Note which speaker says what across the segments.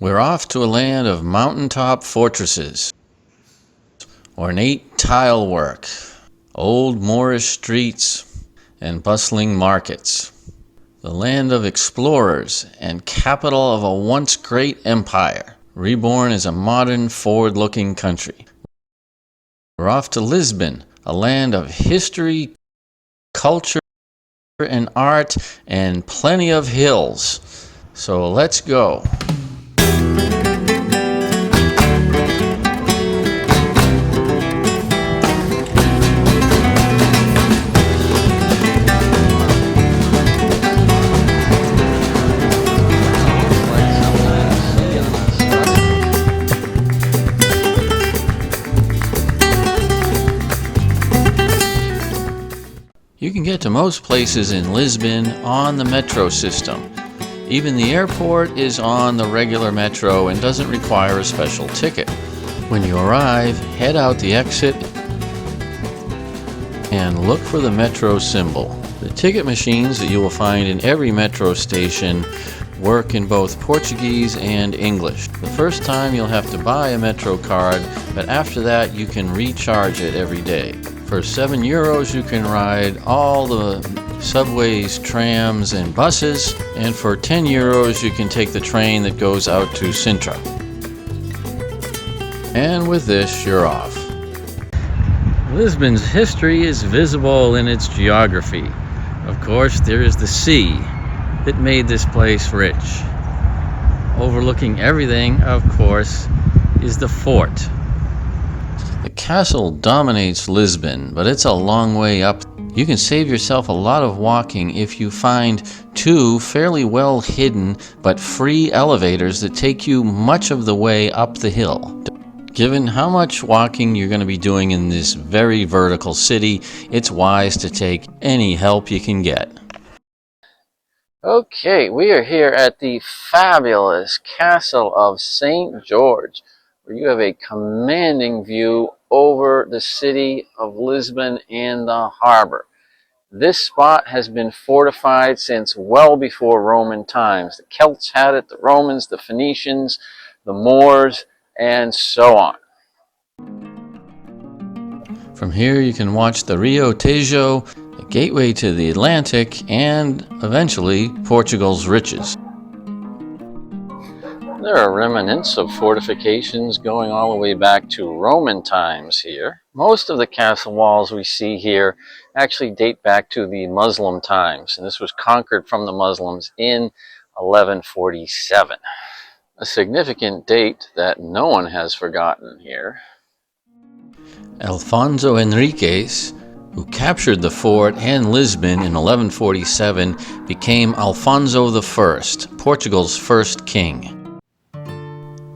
Speaker 1: We're off to a land of mountaintop fortresses, ornate tile work, old Moorish streets, and bustling markets. The land of explorers and capital of a once great empire, reborn as a modern, forward-looking country. We're off to Lisbon, a land of history, culture, and art, and plenty of hills. So let's go. You can get to most places in Lisbon on the metro system. Even the airport is on the regular metro and doesn't require a special ticket. When you arrive, head out the exit and look for the metro symbol. The ticket machines that you will find in every metro station work in both Portuguese and English. The first time you'll have to buy a metro card, but after that you can recharge it every day. For €7 you can ride all the subways, trams, and buses, and for €10 you can take the train that goes out to Sintra. And with this, you're off. Lisbon's history is visible in its geography. Of course, there is the sea that made this place rich. Overlooking everything, of course, is the fort. The castle dominates Lisbon, but it's a long way up. You can save yourself a lot of walking if you find two fairly well hidden but free elevators that take you much of the way up the hill. Given how much walking you're going to be doing in this very vertical city, it's wise to take any help you can get. Okay, we are here at the fabulous Castle of St. George, where you have a commanding view over the city of Lisbon and the harbor. This spot has been fortified since well before Roman times. The Celts had it, the Romans, the Phoenicians, the Moors, and so on. From here you can watch the Rio Tejo, the gateway to the Atlantic, and eventually Portugal's riches. There are remnants of fortifications going all the way back to Roman times here. Most of the castle walls we see here actually date back to the Muslim times, and this was conquered from the Muslims in 1147. A significant date that no one has forgotten here. Alfonso Henriques, who captured the fort and Lisbon in 1147, became Alfonso I, Portugal's first king.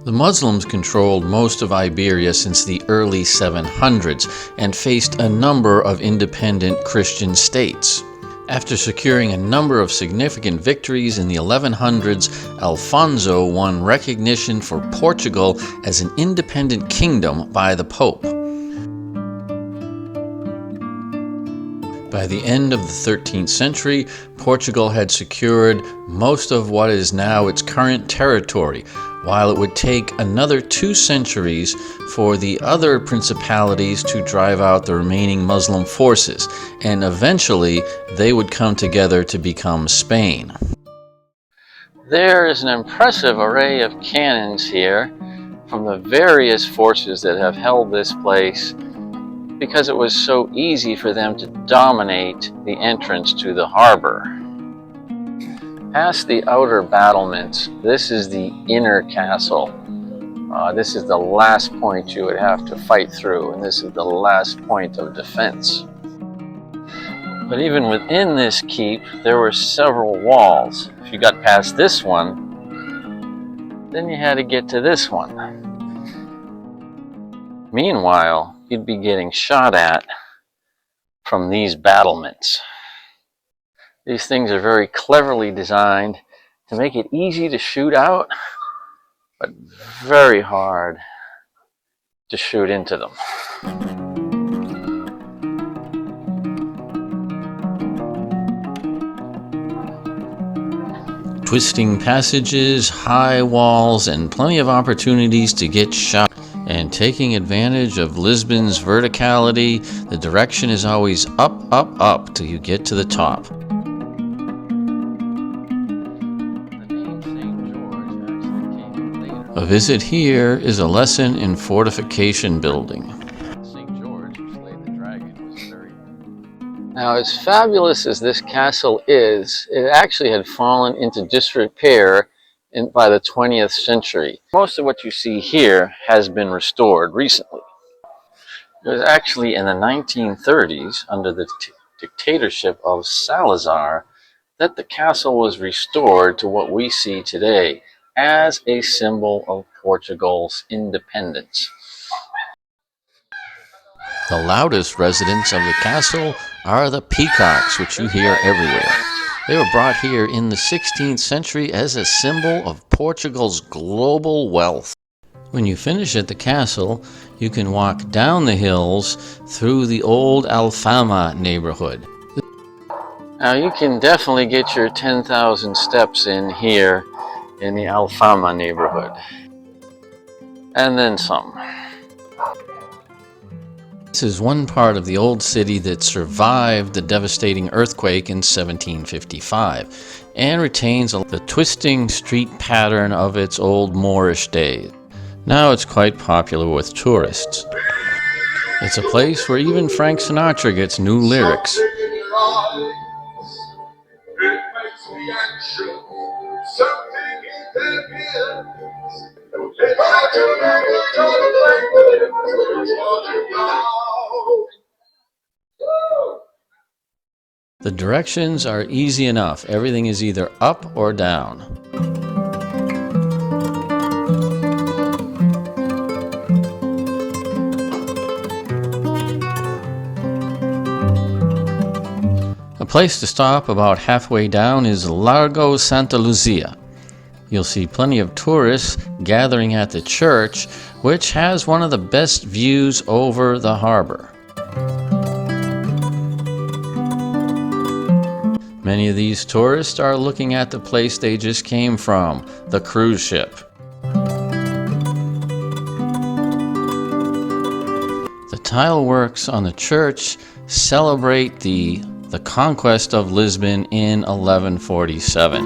Speaker 1: The Muslims controlled most of Iberia since the early 700s and faced a number of independent Christian states. After securing a number of significant victories in the 1100s, Alfonso won recognition for Portugal as an independent kingdom by the Pope. By the end of the 13th century, Portugal had secured most of what is now its current territory, while it would take another 2 centuries for the other principalities to drive out the remaining Muslim forces, and eventually they would come together to become Spain. There is an impressive array of cannons here from the various forces that have held this place, because it was so easy for them to dominate the entrance to the harbor. Past the outer battlements, this is the inner castle. This is the last point you would have to fight through, and this is the last point of defense. But even within this keep, there were several walls. If you got past this one, then you had to get to this one. Meanwhile, you'd be getting shot at from these battlements. These things are very cleverly designed to make it easy to shoot out, but very hard to shoot into them. Twisting passages, high walls, and plenty of opportunities to get shot. And taking advantage of Lisbon's verticality, the direction is always up, up, up till you get to the top. A visit here is a lesson in fortification building. Now, as fabulous as this castle is, it actually had fallen into disrepair by the 20th century. Most of what you see here has been restored recently. It was actually in the 1930s, under the dictatorship of Salazar, that the castle was restored to what we see today as a symbol of Portugal's independence. The loudest residents of the castle are the peacocks, which you hear everywhere. They were brought here in the 16th century as a symbol of Portugal's global wealth. When you finish at the castle, you can walk down the hills through the old Alfama neighborhood. Now you can definitely get your 10,000 steps in here in the Alfama neighborhood. And then some. This is one part of the old city that survived the devastating earthquake in 1755 and retains the twisting street pattern of its old Moorish days. Now it's quite popular with tourists. It's a place where even Frank Sinatra gets new lyrics. The directions are easy enough. Everything is either up or down. A place to stop about halfway down is Largo Santa Luzia. You'll see plenty of tourists gathering at the church, which has one of the best views over the harbor. Many of these tourists are looking at the place they just came from, the cruise ship. The tile works on the church celebrate the conquest of Lisbon in 1147.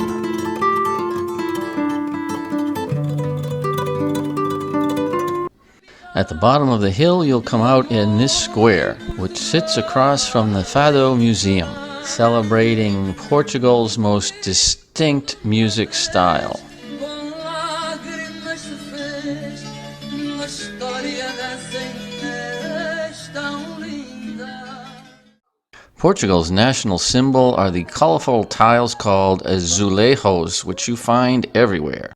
Speaker 1: At the bottom of the hill, you'll come out in this square, which sits across from the Fado Museum, celebrating Portugal's most distinct music style. Portugal's national symbol are the colorful tiles called azulejos, which you find everywhere.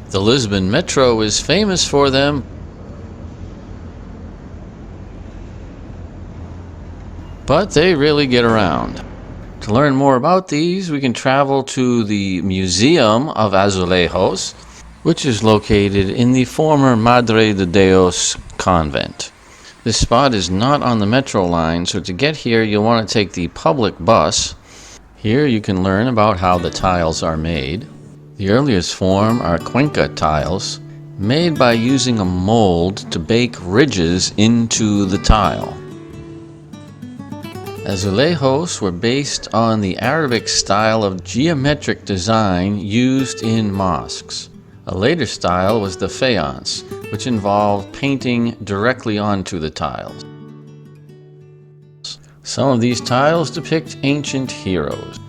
Speaker 1: The Lisbon Metro is famous for them, but they really get around. To learn more about these, we can travel to the Museum of Azulejos, which is located in the former Madre de Deus convent. This spot is not on the metro line, so to get here you'll want to take the public bus. Here you can learn about how the tiles are made. The earliest form are cuenca tiles, made by using a mold to bake ridges into the tile. Azulejos were based on the Arabic style of geometric design used in mosques. A later style was the faience, which involved painting directly onto the tiles. Some of these tiles depict ancient heroes.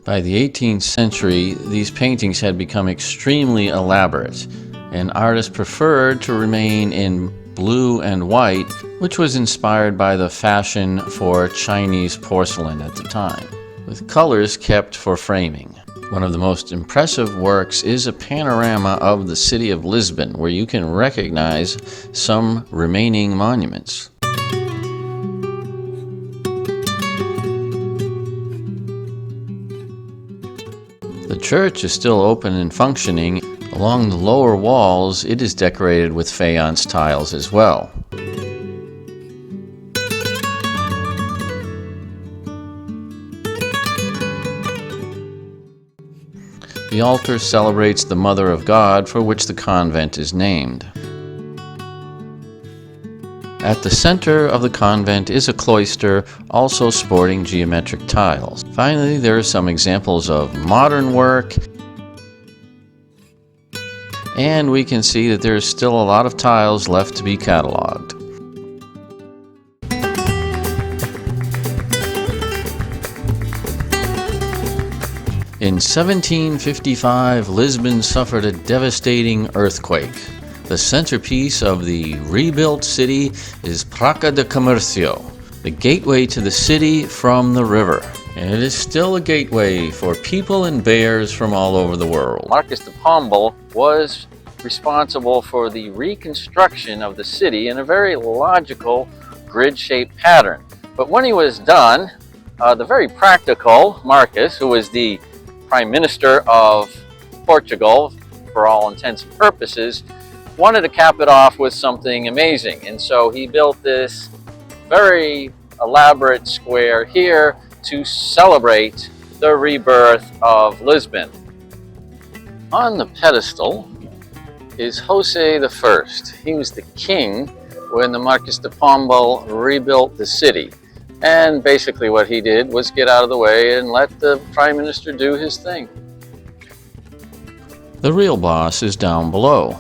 Speaker 1: By the 18th century, these paintings had become extremely elaborate, and artists preferred to remain in blue and white, which was inspired by the fashion for Chinese porcelain at the time, with colors kept for framing. One of the most impressive works is a panorama of the city of Lisbon, where you can recognize some remaining monuments. The church is still open and functioning. Along the lower walls, it is decorated with faience tiles as well. The altar celebrates the Mother of God, for which the convent is named. At the center of the convent is a cloister, also sporting geometric tiles. Finally, there are some examples of modern work, and we can see that there is still a lot of tiles left to be cataloged. In 1755, Lisbon suffered a devastating earthquake. The centerpiece of the rebuilt city is Praça de Comércio, the gateway to the city from the river. And it is still a gateway for people and bears from all over the world. Marquis de Pombal was responsible for the reconstruction of the city in a very logical grid-shaped pattern. But when he was done, the very practical Marquis, who was the Prime Minister of Portugal, for all intents and purposes, wanted to cap it off with something amazing. And so he built this very elaborate square here to celebrate the rebirth of Lisbon. On the pedestal is José I. He was the king when the Marquis de Pombal rebuilt the city. And basically what he did was get out of the way and let the Prime Minister do his thing. The real boss is down below.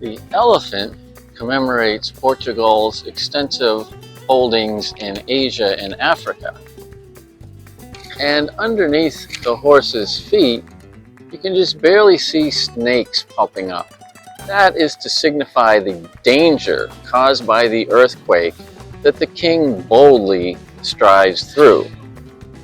Speaker 1: The elephant commemorates Portugal's extensive holdings in Asia and Africa. And underneath the horse's feet, you can just barely see snakes popping up. That is to signify the danger caused by the earthquake that the king boldly strides through.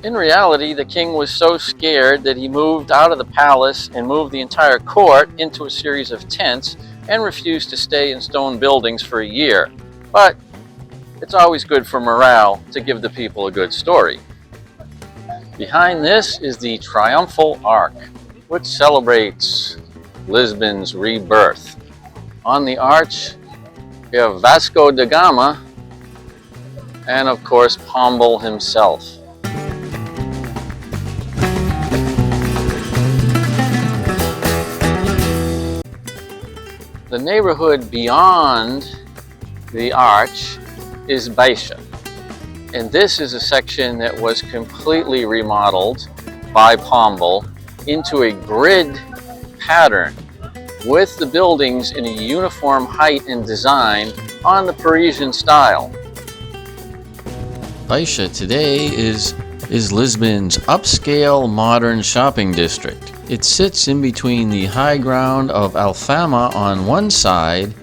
Speaker 1: In reality, the king was so scared that he moved out of the palace and moved the entire court into a series of tents and refused to stay in stone buildings for a year. But it's always good for morale to give the people a good story. Behind this is the Triumphal Arch, which celebrates Lisbon's rebirth. On the arch, we have Vasco da Gama, and of course Pombal himself. The neighborhood beyond the arch is Baixa, and this is a section that was completely remodeled by Pombal into a grid pattern with the buildings in a uniform height and design on the Parisian style. Baixa today is Lisbon's upscale modern shopping district. It sits in between the high ground of Alfama on one side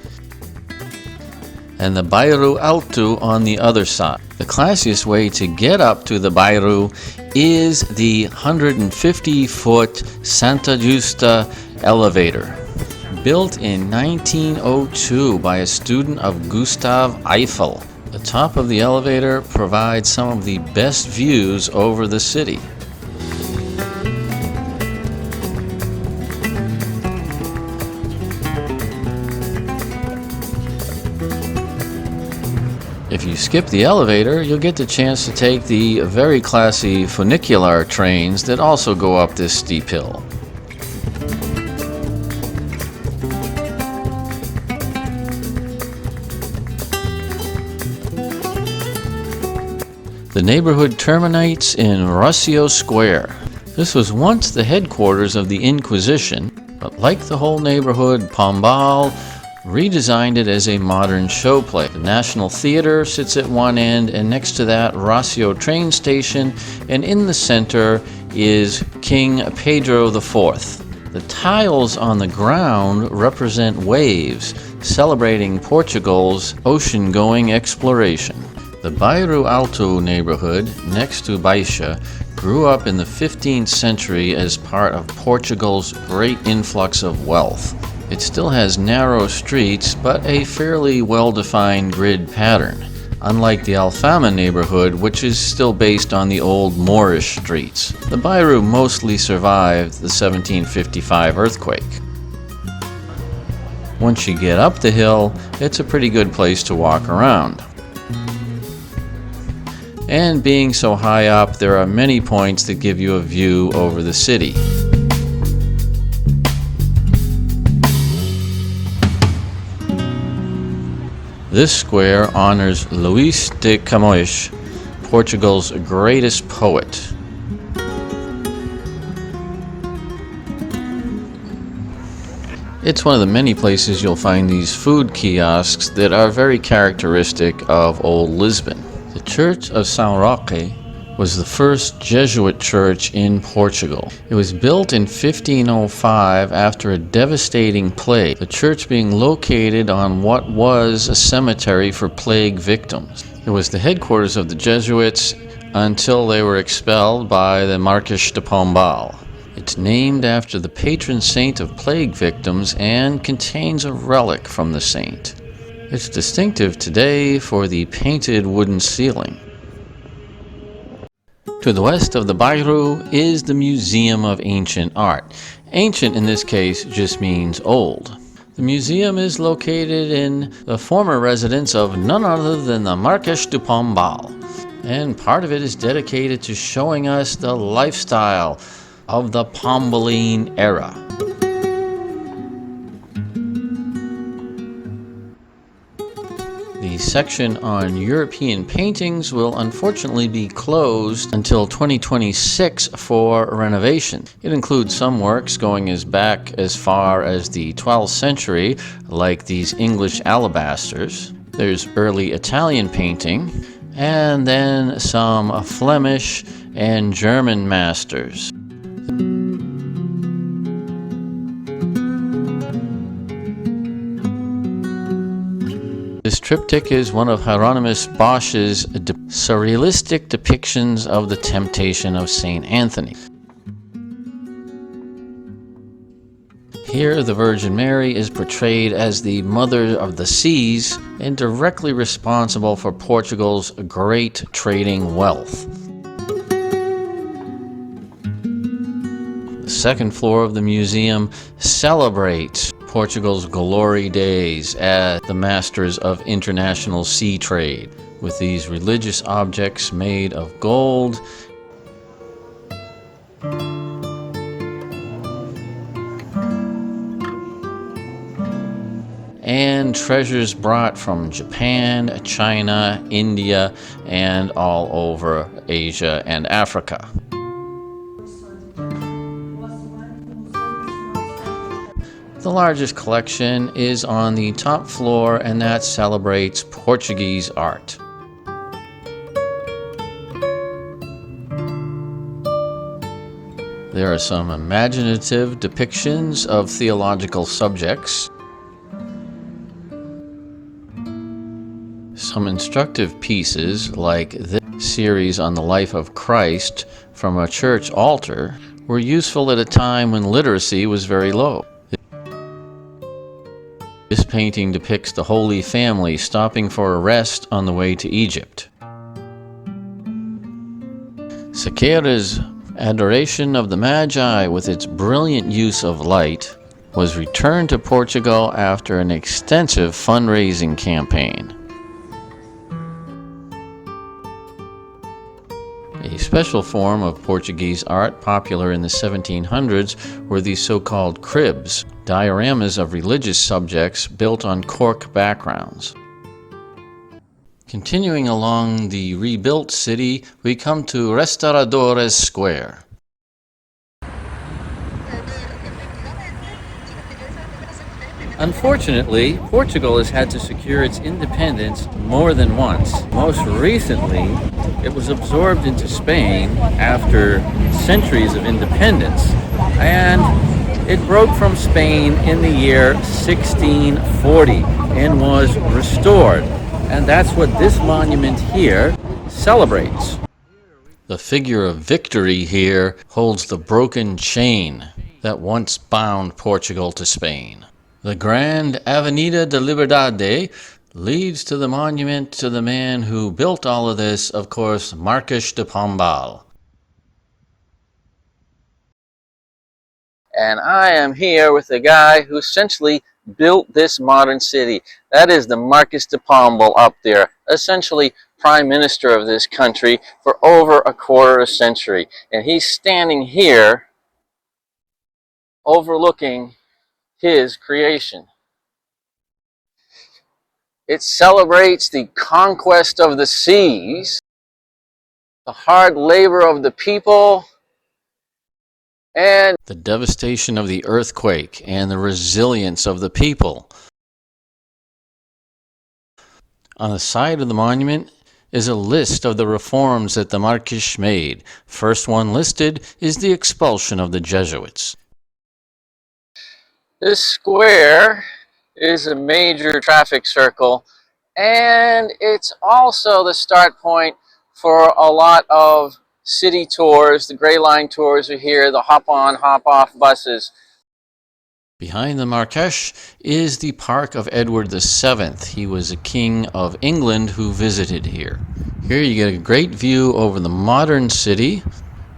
Speaker 1: and the Bairro Alto on the other side. The classiest way to get up to the Bairro is the 150-foot Santa Justa elevator. Built in 1902 by a student of Gustav Eiffel. The top of the elevator provides some of the best views over the city. If you skip the elevator, you'll get the chance to take the very classy funicular trains that also go up this steep hill. The neighborhood terminates in Rocio Square. This was once the headquarters of the Inquisition, but like the whole neighborhood, Pombal redesigned it as a modern showplace. The National Theater sits at one end, and next to that, Rocio train station, and in the center is King Pedro IV. The tiles on the ground represent waves, celebrating Portugal's ocean-going exploration. The Bairro Alto neighborhood, next to Baixa, grew up in the 15th century as part of Portugal's great influx of wealth. It still has narrow streets, but a fairly well-defined grid pattern, unlike the Alfama neighborhood, which is still based on the old Moorish streets. The Bairro mostly survived the 1755 earthquake. Once you get up the hill, it's a pretty good place to walk around. And being so high up, there are many points that give you a view over the city. This square honors Luís de Camões, Portugal's greatest poet. It's one of the many places you'll find these food kiosks that are very characteristic of Old Lisbon. The Church of São Roque was the first Jesuit church in Portugal. It was built in 1505 after a devastating plague, the church being located on what was a cemetery for plague victims. It was the headquarters of the Jesuits until they were expelled by the Marquês de Pombal. It's named after the patron saint of plague victims and contains a relic from the saint. It's distinctive today for the painted wooden ceiling. To the west of the Bairro is the Museum of Ancient Art. Ancient in this case just means old. The museum is located in the former residence of none other than the Marquês de Pombal, and part of it is dedicated to showing us the lifestyle of the Pombaline era. The section on European paintings will unfortunately be closed until 2026 for renovation. It includes some works going back as far as the 12th century, like these English alabasters. There's early Italian painting, and then some Flemish and German masters. This triptych is one of Hieronymus Bosch's surrealistic depictions of the temptation of St. Anthony. Here, the Virgin Mary is portrayed as the Mother of the Seas and directly responsible for Portugal's great trading wealth. The second floor of the museum celebrates Portugal's glory days as the masters of international sea trade, with these religious objects made of gold and treasures brought from Japan, China, India, and all over Asia and Africa. The largest collection is on the top floor, and that celebrates Portuguese art. There are some imaginative depictions of theological subjects, some instructive pieces like this series on the life of Christ from a church altar were useful at a time when literacy was very low. This painting depicts the Holy Family stopping for a rest on the way to Egypt. Sequeira's Adoration of the Magi, with its brilliant use of light, was returned to Portugal after an extensive fundraising campaign. A special form of Portuguese art popular in the 1700s were the so-called cribs, dioramas of religious subjects built on cork backgrounds. Continuing along the rebuilt city, we come to Restauradores Square. Unfortunately, Portugal has had to secure its independence more than once. Most recently, it was absorbed into Spain after centuries of independence, and it broke from Spain in the year 1640 and was restored. And that's what this monument here celebrates. The figure of victory here holds the broken chain that once bound Portugal to Spain. The grand Avenida de Liberdade leads to the monument to the man who built all of this, of course, Marquês de Pombal. And I am here with the guy who essentially built this modern city. That is the Marquês de Pombal up there, essentially Prime Minister of this country for over a quarter of a century. And he's standing here overlooking his creation. It celebrates the conquest of the seas, the hard labor of the people, and the devastation of the earthquake and the resilience of the people. On the side of the monument is a list of the reforms that the Marquis made. First one listed is the expulsion of the Jesuits. This square is a major traffic circle, and it's also the start point for a lot of city tours. The Grey Line tours are here, the hop-on, hop-off buses. Behind the Marquis is the Park of Edward VII. He was a king of England who visited here. Here you get a great view over the modern city,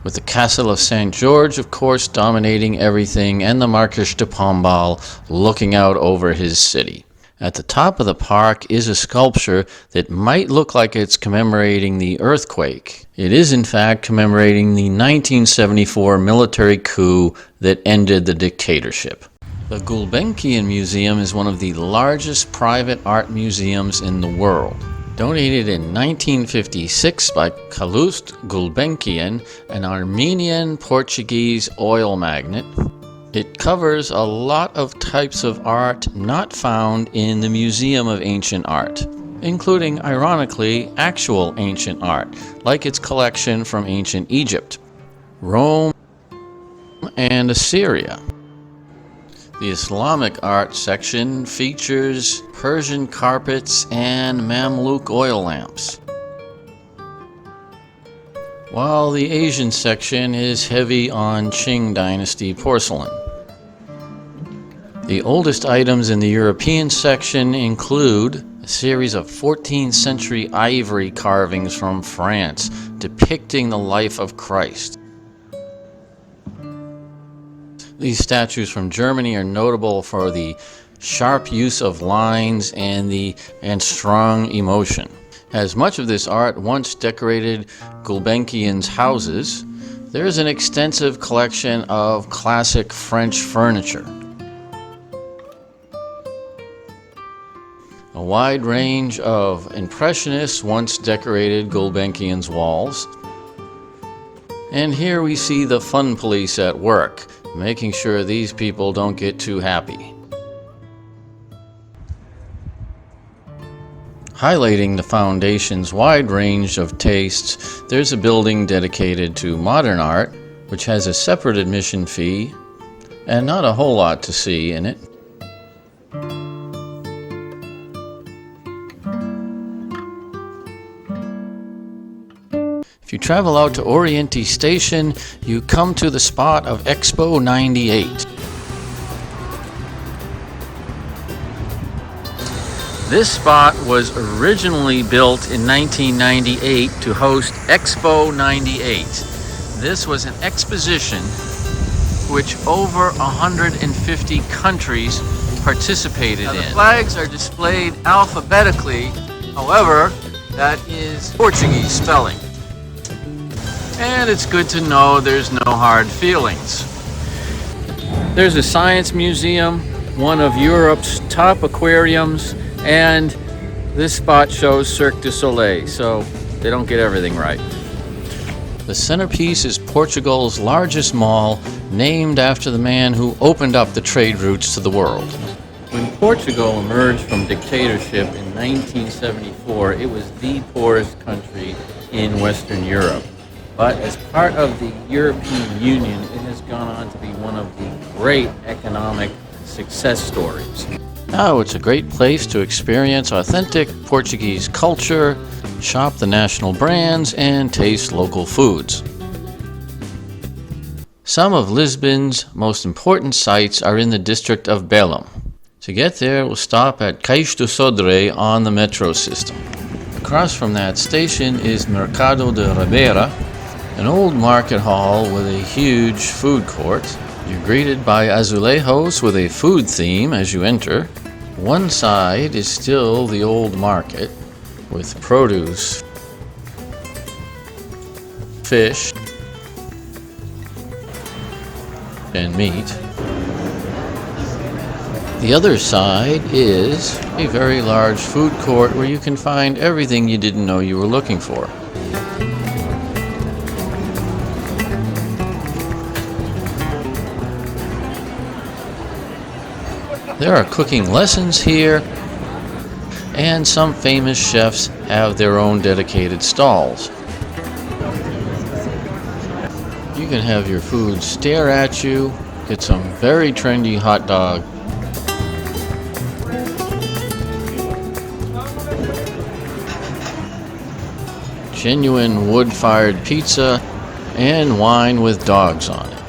Speaker 1: with the Castle of St. George, of course, dominating everything, and the Marquis de Pombal looking out over his city. At the top of the park is a sculpture that might look like it's commemorating the earthquake. It is, in fact, commemorating the 1974 military coup that ended the dictatorship. The Gulbenkian Museum is one of the largest private art museums in the world. Donated in 1956 by Calouste Gulbenkian, an Armenian-Portuguese oil magnate. It covers a lot of types of art not found in the Museum of Ancient Art, including, ironically, actual ancient art, like its collection from ancient Egypt, Rome, and Assyria. The Islamic art section features Persian carpets and Mamluk oil lamps, while the Asian section is heavy on Qing Dynasty porcelain. The oldest items in the European section include a series of 14th century ivory carvings from France depicting the life of Christ. These statues from Germany are notable for the sharp use of lines and strong emotion. As much of this art once decorated Gulbenkian's houses, there is an extensive collection of classic French furniture. A wide range of Impressionists once decorated Gulbenkian's walls. And here we see the fun police at work, making sure these people don't get too happy. Highlighting the foundation's wide range of tastes, there's a building dedicated to modern art, which has a separate admission fee, and not a whole lot to see in it. If you travel out to Oriente Station, you come to the spot of Expo 98. This spot was originally built in 1998 to host Expo 98. This was an exposition which over 150 countries participated in. The flags are displayed alphabetically, however, that is Portuguese spelling. And it's good to know there's no hard feelings. There's a science museum, one of Europe's top aquariums, and this spot shows Cirque du Soleil, so they don't get everything right. The centerpiece is Portugal's largest mall, named after the man who opened up the trade routes to the world. When Portugal emerged from dictatorship in 1974, it was the poorest country in Western Europe. But as part of the European Union, it has gone on to be one of the great economic success stories. Now it's a great place to experience authentic Portuguese culture, shop the national brands, and taste local foods. Some of Lisbon's most important sites are in the district of Belém. To get there, we'll stop at Cais do Sodré on the metro system. Across from that station is Mercado de Ribeira, an old market hall with a huge food court. You're greeted by azulejos with a food theme as you enter. One side is still the old market with produce, fish, and meat. The other side is a very large food court where you can find everything you didn't know you were looking for. There are cooking lessons here, and some famous chefs have their own dedicated stalls. You can have your food stare at you, get some very trendy hot dog, genuine wood-fired pizza, and wine with dogs on it.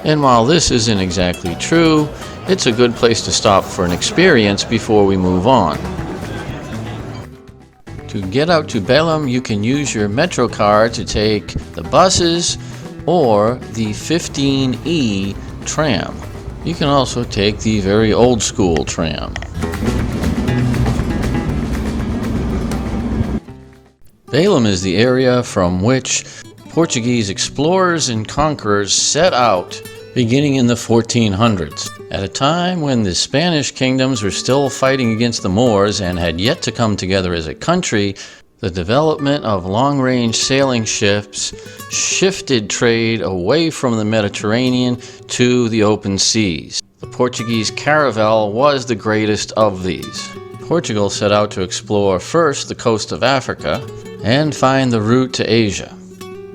Speaker 1: And while this isn't exactly true, it's a good place to stop for an experience before we move on. To get out to Belém, you can use your Metro card to take the buses or the 15E tram. You can also take the very old school tram. Belém is the area from which Portuguese explorers and conquerors set out beginning in the 1400s, at a time when the Spanish kingdoms were still fighting against the Moors and had yet to come together as a country. The development of long-range sailing ships shifted trade away from the Mediterranean to the open seas. The Portuguese caravel was the greatest of these. Portugal set out to explore first the coast of Africa and find the route to Asia.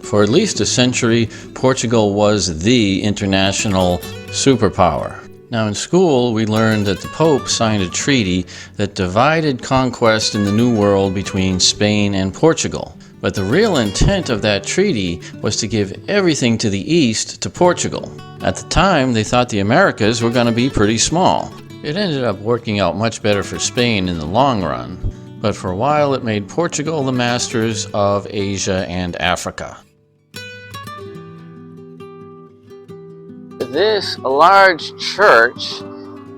Speaker 1: For at least a century, Portugal was the international superpower. Now in school, we learned that the Pope signed a treaty that divided conquest in the New World between Spain and Portugal. But the real intent of that treaty was to give everything to the east to Portugal. At the time, they thought the Americas were going to be pretty small. It ended up working out much better for Spain in the long run, but for a while it made Portugal the masters of Asia and Africa. This large church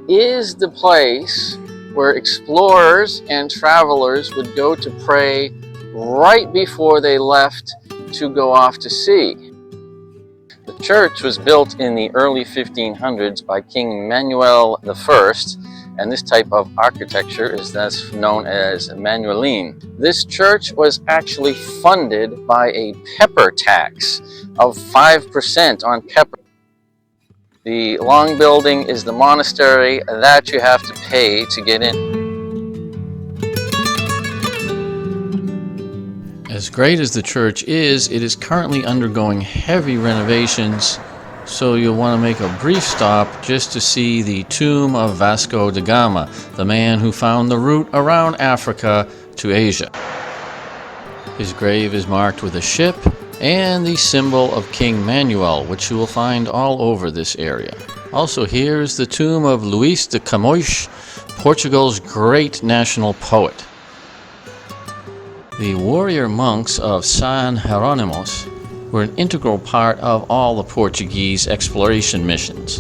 Speaker 1: is the place where explorers and travelers would go to pray right before they left to go off to sea. The church was built in the early 1500s by King Manuel I, and this type of architecture is thus known as Manueline. This church was actually funded by a pepper tax of 5% on pepper. The long building is the monastery that you have to pay to get in. As great as the church is, it is currently undergoing heavy renovations, so you'll want to make a brief stop just to see the tomb of Vasco da Gama, the man who found the route around Africa to Asia. His grave is marked with a ship and the symbol of King Manuel, which you will find all over this area. Also here is the tomb of Luís de Camões, Portugal's great national poet. The warrior monks of San Jerónimos were an integral part of all the Portuguese exploration missions.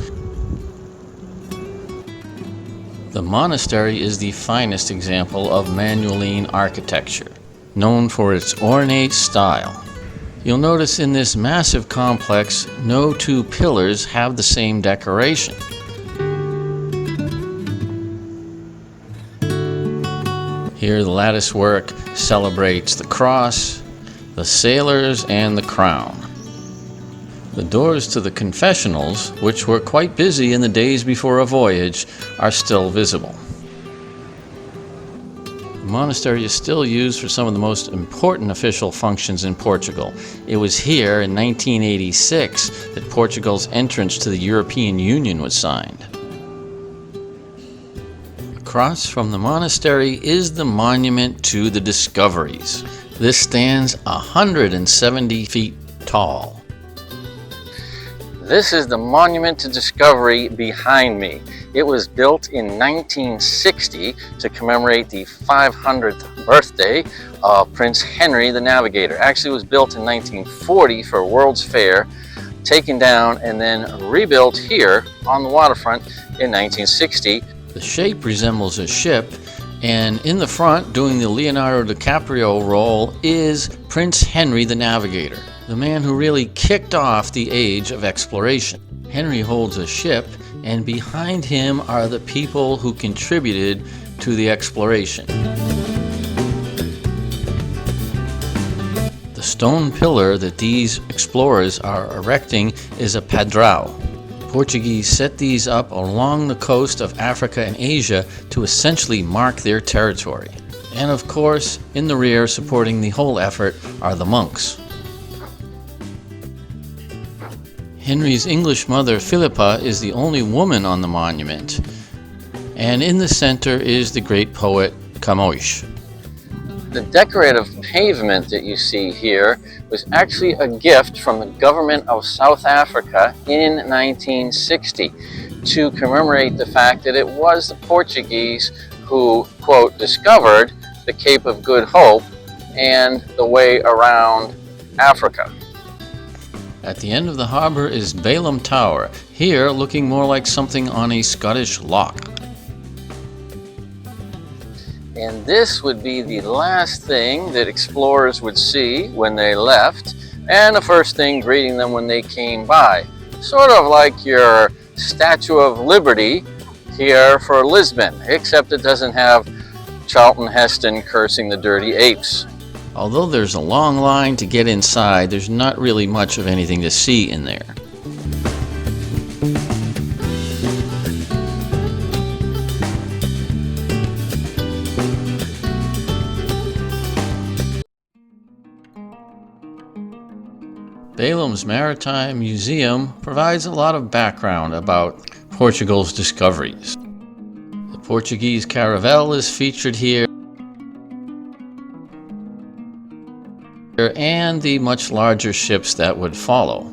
Speaker 1: The monastery is the finest example of Manueline architecture, known for its ornate style. You'll notice in this massive complex, no two pillars have the same decoration. Here the lattice work celebrates the cross, the sailors, and the crown. The doors to the confessionals, which were quite busy in the days before a voyage, are still visible. The monastery is still used for some of the most important official functions in Portugal. It was here in 1986 that Portugal's entrance to the European Union was signed. Across from the monastery is the monument to the discoveries. This stands 170 feet tall. This is the monument to discovery behind me. It was built in 1960 to commemorate the 500th birthday of Prince Henry the Navigator. Actually, it was built in 1940 for a World's Fair, taken down and then rebuilt here on the waterfront in 1960. The shape resembles a ship, and in the front, doing the Leonardo DiCaprio role, is Prince Henry the Navigator, the man who really kicked off the age of exploration. Henry holds a ship and behind him are the people who contributed to the exploration. The stone pillar that these explorers are erecting is a padrao. Portuguese set these up along the coast of Africa and Asia to essentially mark their territory. And of course, in the rear, supporting the whole effort, are the monks. Henry's English mother, Philippa, is the only woman on the monument. And in the center is the great poet Camões. The decorative pavement that you see here was actually a gift from the government of South Africa in 1960 to commemorate the fact that it was the Portuguese who, quote, discovered the Cape of Good Hope and the way around Africa. At the end of the harbor is Balaam Tower, here looking more like something on a Scottish loch. And this would be the last thing that explorers would see when they left, and the first thing greeting them when they came by. Sort of like your Statue of Liberty here for Lisbon, except it doesn't have Charlton Heston cursing the dirty apes. Although there's a long line to get inside, there's not really much of anything to see in there. Balaam's Maritime Museum provides a lot of background about Portugal's discoveries. The Portuguese caravel is featured here, and the much larger ships that would follow.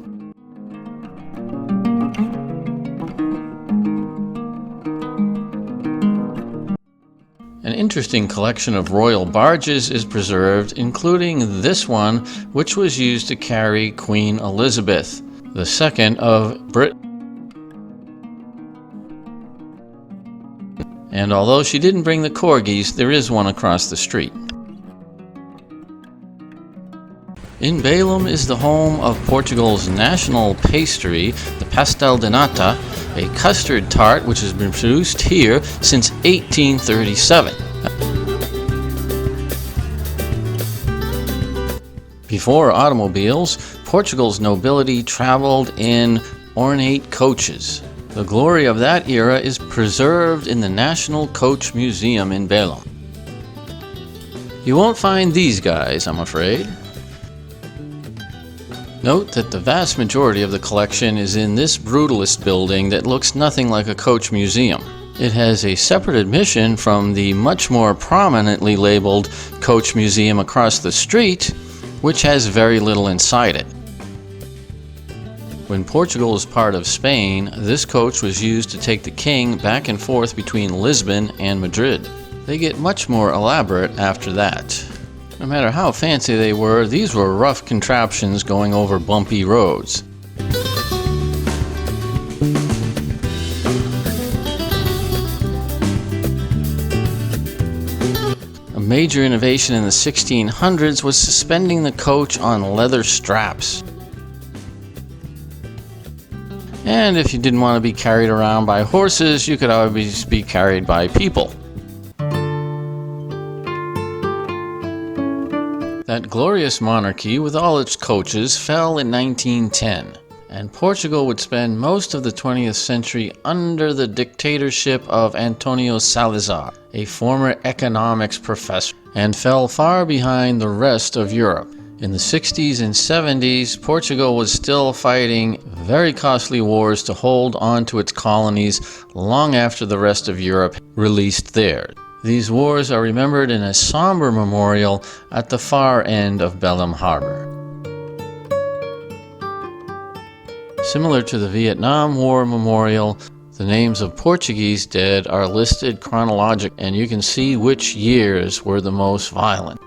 Speaker 1: An interesting collection of royal barges is preserved, including this one, which was used to carry Queen Elizabeth II of Britain. And although she didn't bring the corgis, there is one across the street. In Balaam is the home of Portugal's national pastry, the pastel de nata, a custard tart which has been produced here since 1837. Before automobiles, Portugal's nobility traveled in ornate coaches. The glory of that era is preserved in the National Coach Museum in Balaam. You won't find these guys, I'm afraid. Note that the vast majority of the collection is in this brutalist building that looks nothing like a coach museum. It has a separate admission from the much more prominently labeled Coach Museum across the street, which has very little inside it. When Portugal was part of Spain, this coach was used to take the king back and forth between Lisbon and Madrid. They get much more elaborate after that. No matter how fancy they were, these were rough contraptions going over bumpy roads. A major innovation in the 1600s was suspending the coach on leather straps. And if you didn't want to be carried around by horses, you could always be carried by people. That glorious monarchy with all its coaches fell in 1910, and Portugal would spend most of the 20th century under the dictatorship of Antonio Salazar, a former economics professor, and fell far behind the rest of Europe. In the 60s and 70s, Portugal was still fighting very costly wars to hold on to its colonies long after the rest of Europe released theirs. These wars are remembered in a somber memorial at the far end of Balaam Harbor. Similar to the Vietnam War Memorial, the names of Portuguese dead are listed chronologically, and you can see which years were the most violent.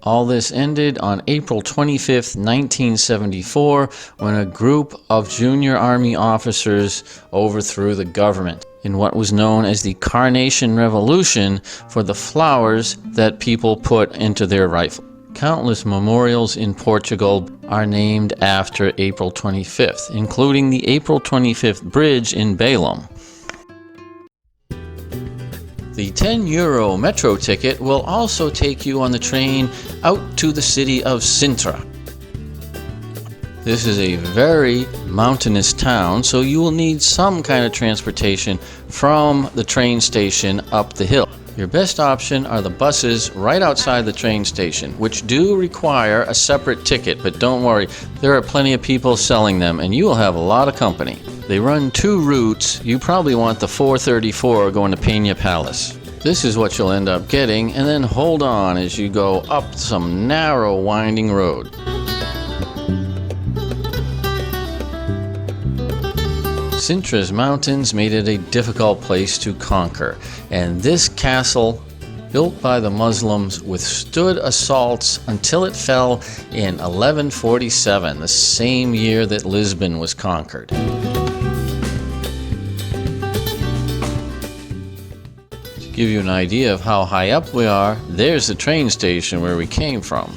Speaker 1: All this ended on April 25, 1974, when a group of junior army officers overthrew the government. in what was known as the Carnation Revolution for the flowers that people put into their rifle. Countless memorials in Portugal are named after April 25th, including the April 25th Bridge in Belém. The €10 metro ticket will also take you on the train out to the city of Sintra. This is a very mountainous town, so you will need some kind of transportation from the train station up the hill. Your best option are the buses right outside the train station, which do require a separate ticket, but don't worry, there are plenty of people selling them and you will have a lot of company. They run 2 routes. You probably want the 434 going to Peña Palace. This is what you'll end up getting, and then hold on as you go up some narrow winding road. Sintra's mountains made it a difficult place to conquer, and this castle, built by the Muslims, withstood assaults until it fell in 1147, the same year that Lisbon was conquered. To give you an idea of how high up we are, there's the train station where we came from.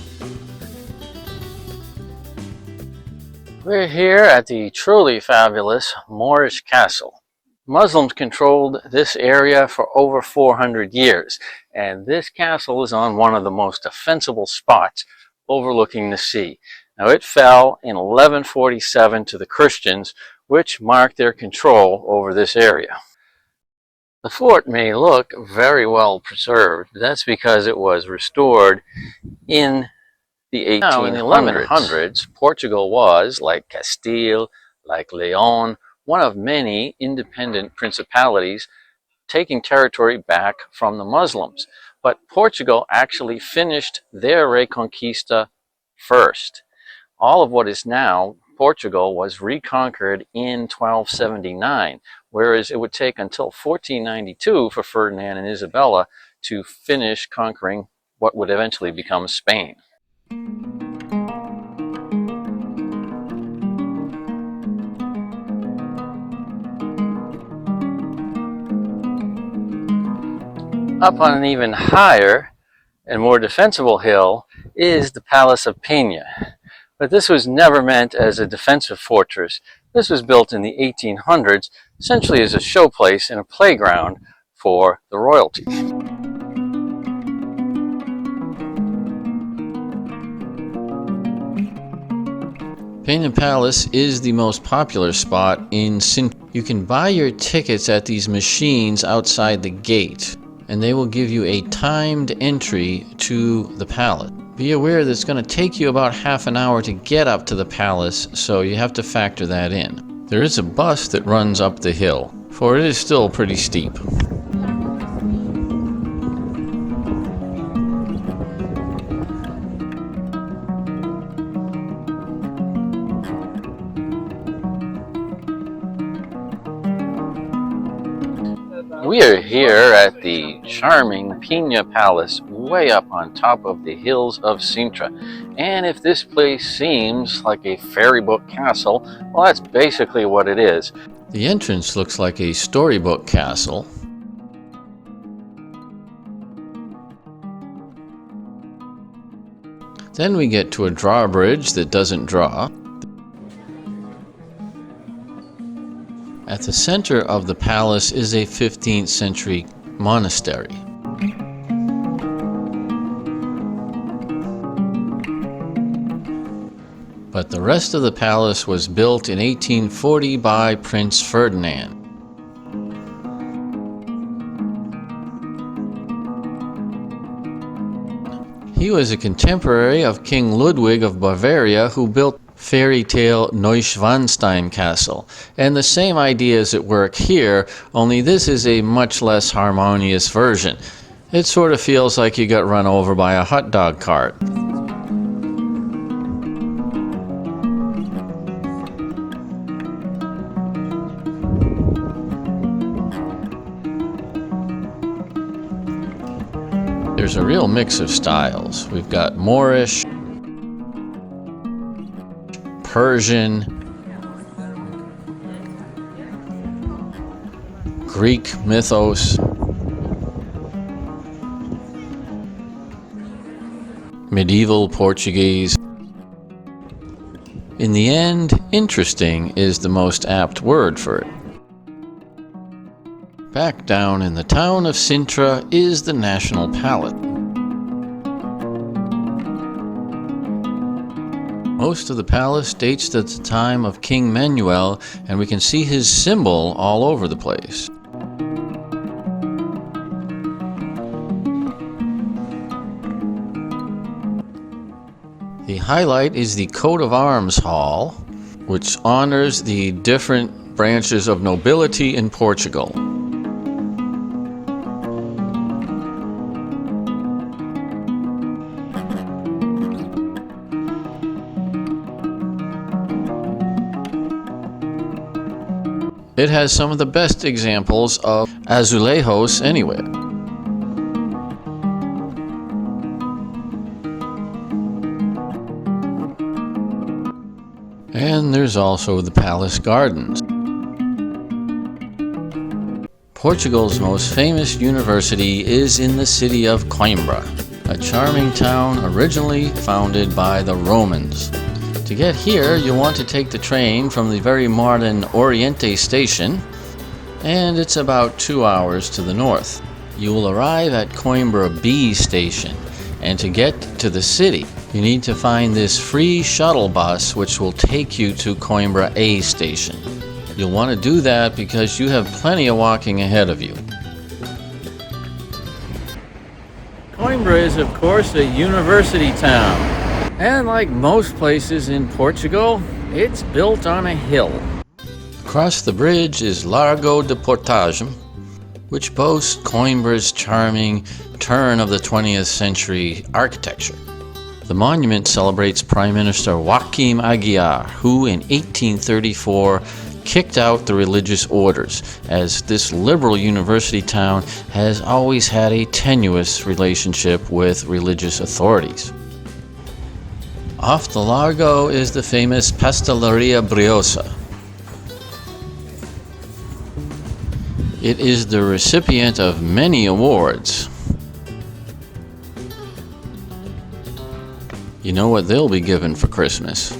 Speaker 1: We're here at the truly fabulous Moorish castle. Muslims controlled this area for over 400 years, and this castle is on one of the most defensible spots overlooking the sea. Now, it fell in 1147 to the Christians, which marked their control over this area. The fort may look very well preserved. That's because it was restored in the 1800s. Now, in the 1100s, Portugal was, like Castile, like Leon, one of many independent principalities taking territory back from the Muslims. But Portugal actually finished their Reconquista first. All of what is now Portugal was reconquered in 1279, whereas it would take until 1492 for Ferdinand and Isabella to finish conquering what would eventually become Spain. Up on an even higher and more defensible hill is the Palace of Peña. But this was never meant as a defensive fortress. This was built in the 1800s, essentially as a showplace and a playground for the royalty. Peña Palace is the most popular spot in Sintra. You can buy your tickets at these machines outside the gate, and they will give you a timed entry to the palace. Be aware that it's going to take you about half an hour to get up to the palace, so you have to factor that in. There is a bus that runs up the hill, for it is still pretty steep. We are here at the charming Peña Palace, way up on top of the hills of Sintra. And if this place seems like a fairy book castle, well, that's basically what it is. The entrance looks like a storybook castle. Then we get to a drawbridge that doesn't draw. At the center of the palace is a 15th century monastery. But the rest of the palace was built in 1840 by Prince Ferdinand. He was a contemporary of King Ludwig of Bavaria, who built fairy tale Neuschwanstein Castle. And the same idea is at work here, only this is a much less harmonious version. It sort of feels like you got run over by a hot dog cart. There's a real mix of styles. We've got Moorish, Persian, Greek mythos, medieval Portuguese. In the end, interesting is the most apt word for it. Back down in the town of Sintra is the National Palette. Most of the palace dates to the time of King Manuel, and we can see his symbol all over the place. The highlight is the coat of arms hall, which honors the different branches of nobility in Portugal. It has some of the best examples of azulejos anywhere. And there's also the palace gardens. Portugal's most famous university is in the city of Coimbra, a charming town originally founded by the Romans. To get here, you'll want to take the train from the very modern Oriente station, and it's about 2 hours to the north. You will arrive at Coimbra B station, and to get to the city, you need to find this free shuttle bus which will take you to Coimbra A station. You'll want to do that because you have plenty of walking ahead of you. Coimbra is, of course, a university town. And like most places in Portugal, it's built on a hill. Across the bridge is Largo de Portagem, which boasts Coimbra's charming turn of the 20th century architecture. The monument celebrates Prime Minister Joaquim Aguiar, who in 1834 kicked out the religious orders, as this liberal university town has always had a tenuous relationship with religious authorities. Off the Largo is the famous Pastelaria Briosa. It is the recipient of many awards. You know what they'll be given for Christmas.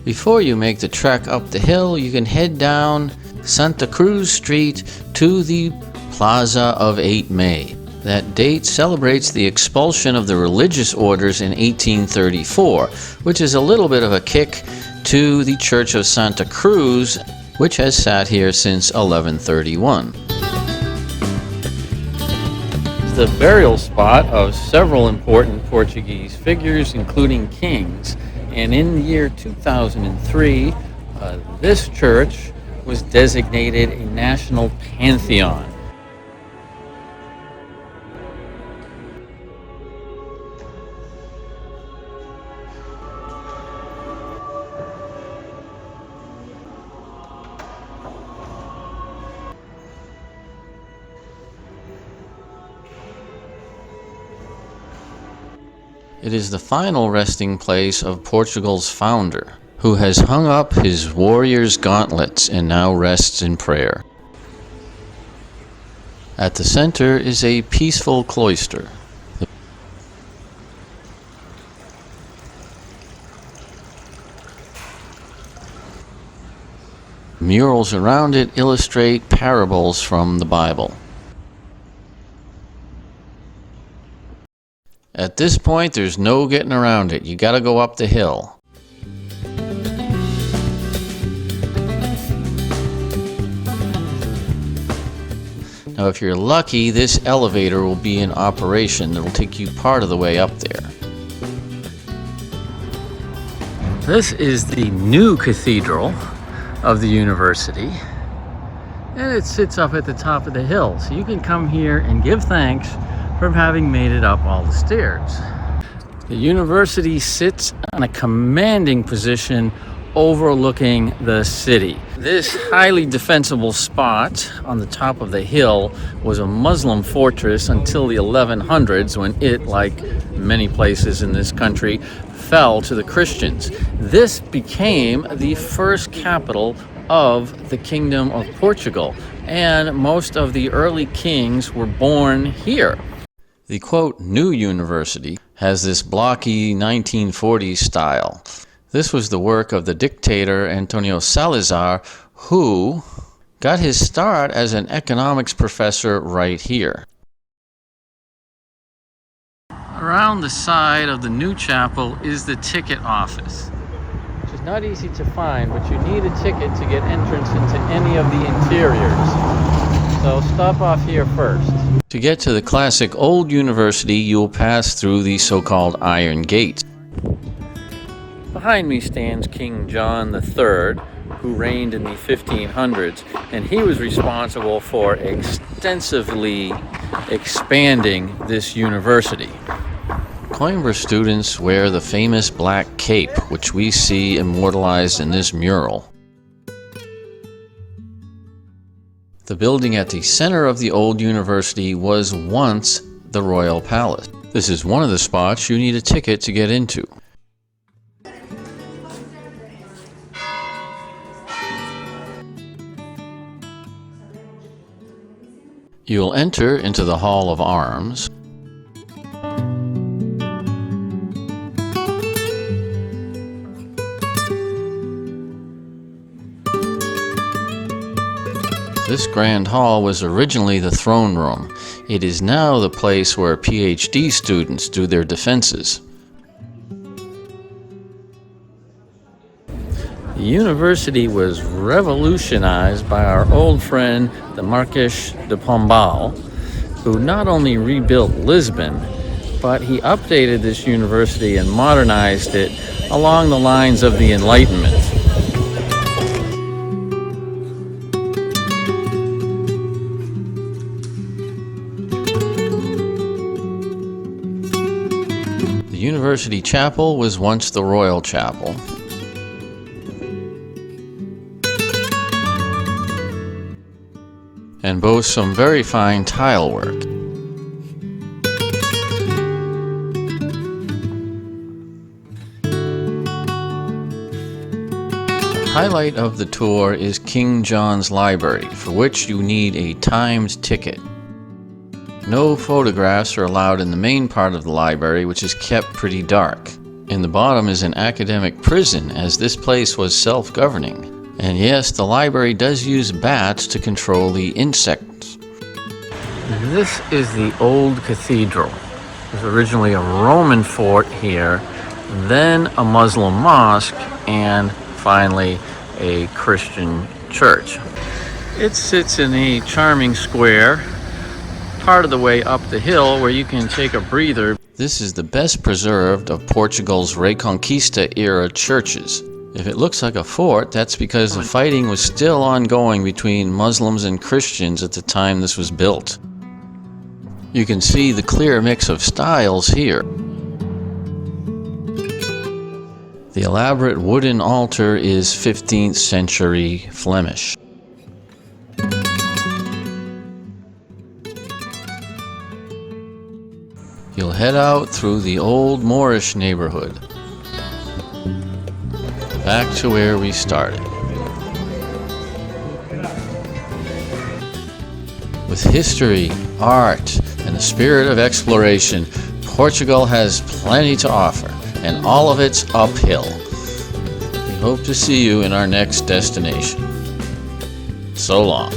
Speaker 1: Before you make the trek up the hill, you can head down Santa Cruz Street to the Plaza of 8 May. That date celebrates the expulsion of the religious orders in 1834, which is a little bit of a kick to the Church of Santa Cruz, which has sat here since 1131. It's the burial spot of several important Portuguese figures, including kings, and in the year 2003, this church was designated a national pantheon. It is the final resting place of Portugal's founder, who has hung up his warrior's gauntlets and now rests in prayer. At the center is a peaceful cloister. Murals around it illustrate parables from the Bible. At this point, there's no getting around it. You gotta go up the hill. Now, if you're lucky, this elevator will be in operation. It'll take you part of the way up there. This is the new cathedral of the university, and it sits up at the top of the hill. So you can come here and give thanks for having made it up all the stairs. The university sits on a commanding position overlooking the city. This highly defensible spot on the top of the hill was a Muslim fortress until the 1100s, when it, like many places in this country, fell to the Christians. This became the first capital of the Kingdom of Portugal, and most of the early kings were born here. The quote, new university has this blocky 1940s style. This was the work of the dictator Antonio Salazar, who got his start as an economics professor right here. Around the side of the new chapel is the ticket office, which is not easy to find, but you need a ticket to get entrance into any of the interiors. So stop off here first. To get to the classic old university, you'll pass through the so-called Iron Gate. Behind me stands King John III, who reigned in the 1500s, and he was responsible for extensively expanding this university. Coimbra students wear the famous black cape, which we see immortalized in this mural. The building at the center of the old university was once the Royal Palace. This is one of the spots you need a ticket to get into. You'll enter into the Hall of Arms. This grand hall was originally the throne room. It is now the place where PhD students do their defenses. The university was revolutionized by our old friend, the Marquês de Pombal, who not only rebuilt Lisbon, but he updated this university and modernized it along the lines of the Enlightenment. The University Chapel was once the Royal Chapel. And boasts some very fine tile work. The highlight of the tour is King John's Library, for which you need a timed ticket. No photographs are allowed in the main part of the library, which is kept pretty dark. In the bottom is an academic prison, as this place was self-governing. And yes, the library does use bats to control the insects. This is the old cathedral. It was originally a Roman fort here, then a Muslim mosque, and finally a Christian church. It sits in a charming square, part of the way up the hill where you can take a breather. This is the best preserved of Portugal's Reconquista era churches. If it looks like a fort, that's because the fighting was still ongoing between Muslims and Christians at the time this was built. You can see the clear mix of styles here. The elaborate wooden altar is 15th century Flemish. You'll head out through the old Moorish neighborhood, back to where we started. With history, art, and the spirit of exploration, Portugal has plenty to offer, and all of it's uphill. We hope to see you in our next destination. So long.